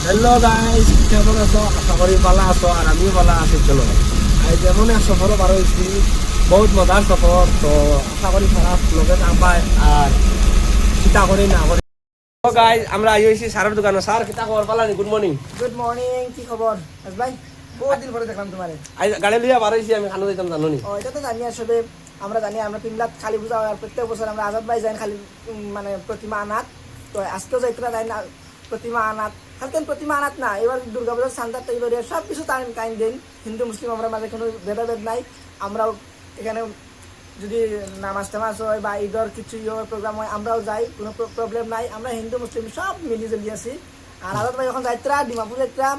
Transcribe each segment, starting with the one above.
Hello guys, কেমন আছো? আশা করি ভালো আছো আর আমিও ভালো আছি। চলো আজ যেমন এক সফরও বার হয়েছি, বহুত মজার সফর। তো আশা করি সারা লোকে না পায় আর চিন্তা করি না করি। তো গাইস আমরা আইছি সারের দোকানে। স্যার কিতা খবর Palani? Good morning. Good morning, কি খবর ভাই? বহুত দিন পরে দেখলাম তোমারে। আজ গাড়ি লইয়া বার হয়েছি, আমি খানো দিতাম জানো নি? এটা তো জানি আসলে, আমরা জানি আমরা পিমলাত খালি পূজা হয় আর প্রত্যেক বছর আমরা আজাদ ভাই যাই খালি মানে প্রতিমা আনাত। তো আজকেও যাইতরা যাই না প্রতিমা আনাত, খালি প্রতিমা আনাত না, এবার দুর্গা পূজার সান্দার তৈরি সব কিছু টাইম দিন। হিন্দু মুসলিম আমরা মাঝে কোনো ভেদাভেদ নাই। আমরাও এখানে যদি নামাজ টামাজ হয় বা ঈদর কিছু প্রোগ্রাম হয় আমরাও যাই, কোনো প্রবলেম নাই। আমরা হিন্দু মুসলিম সব মিলিয়ে জলি আছি। আর আজাদ ভাই এখন যাইতরা ডিমাপুর যাইতরা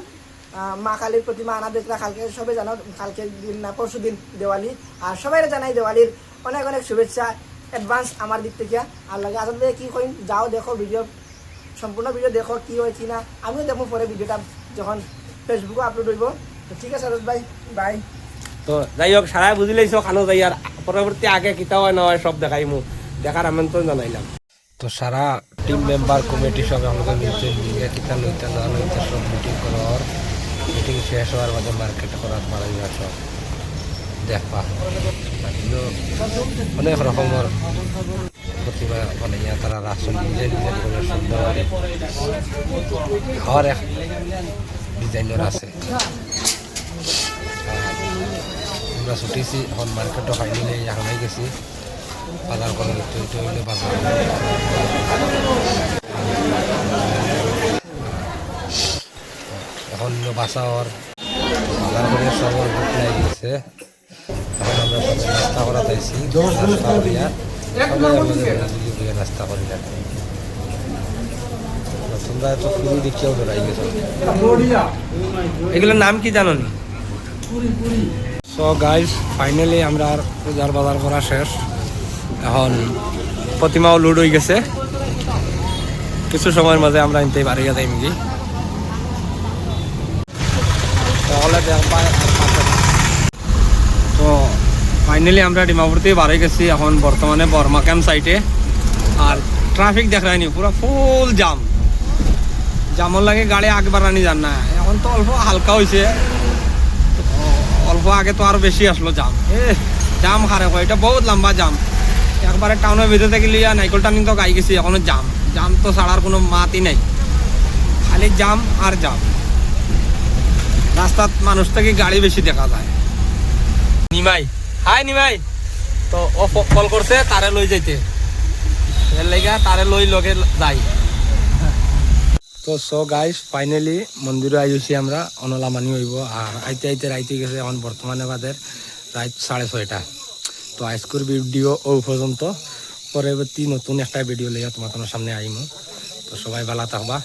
মা কালীর প্রতিমা আনা দেখলা। কালকে সবাই জানো, কালকে দিন না পরশু দিন দেওয়ালি। আর সবাই জানাই দেওয়ালির অনেক অনেক শুভেচ্ছা অ্যাডভান্স আমার দিক থেকে। আর লাগে আজাদ ভাই কি কইন, যাও দেখো ভিডিও, সম্পূর্ণ ভিডিও দেখো কি হয় কি না। আমিও দেখবো পরে ভিডিওটা যখন ফেসবুকে আপলোড হইব। তো ঠিক আছে আজাদ ভাই, বাই। তো যাই হোক, সারাই বুঝি লাইছো খানো যাই আর পরবর্তী আগে কিতা হয় না হয় সব দেখাইমু, দেখার আমন্ত্রণ জানাইলাম। তো সারা টিম মেম্বার কমিটি সব আমাদের মিলতে নিয়ে কিতা লইতে না লইতে সব মিটিং করার, মিটিং শেষ হওয়ার মাঝে মার্কেট করার মারা যাওয়া সব দেখবা। অনেক রকমের প্রতিমা বানাইয়া তারা রাসুল নিজে নিজে করে সুন্দর আর এক ডিজাইনের আছে। আমরা ছুটিছি এখন মার্কেটও খাইনি নেই, এখনই গেছি বাজার করে। এটা হইলে বাজার এখন বাসাওয়ার বাজার করে সবার ভোট লেগে গেছে। এখন আমরা সবাই নাস্তা করা চাইছি, নাস্তা করিয়া সবাই আমাদের নাস্তা করি না। তোমরা তো পুরি দেখিয়াও ধরাই গেছো। এগুলোর নাম কি জানো নি? সো গাইস, ফাইনালি আমরা আর পূজার বাজার করা শেষ। এখন প্রতিমাও লোড হয়ে গেছে। কিছু সময়ের মাঝে আমরা এনতেই বাড়িয়ে যাই নাকি তাহলে তো ফাইনালি আমরা ডিমাপুর থেকে বাড়ি গেছি। এখন বর্তমানে বর্মা ক্যাম্প সাইটে। আর ট্রাফিক দেখায়নি, পুরো ফুল জাম। জামর লাগে গাড়ি আগে বাড়ানি যান না। এখন তো অল্প হালকা হয়েছে, অল্প আগে তো আরো বেশি আসলো জাম। জাম হারে হয়, এটা বহুত লম্বা জাম। একবারে টাউনের ভিতরে থেকে লিয়া নাইকল টার্নিং তো গাই গেছি, এখনো জাম। জাম তো ছাড়ার কোনো মাতই নাই, খালি জাম আর জাম। রাস্তাত মানুষ থেকে গাড়ি বেশি দেখা যায়। নিমাই, হাই নিমাই। তো ও কল করছে তারে লই যাইতে, এর লেগা তারে লই লগে যাই। তো সো গাইস, ফাইনালি মন্দিরে আইছি আমরা। অনলা মানি হইব আর আইতে আইতে রাইতে গেছে। এখন বর্তমানে বাদের রাত 6:30। তো আজকের ভিডিও ও পর্যন্ত। পরবর্তী নতুন একটা ভিডিও লইয়া তোমার সামনে আইমু। তো সবাই ভালো থাকবা।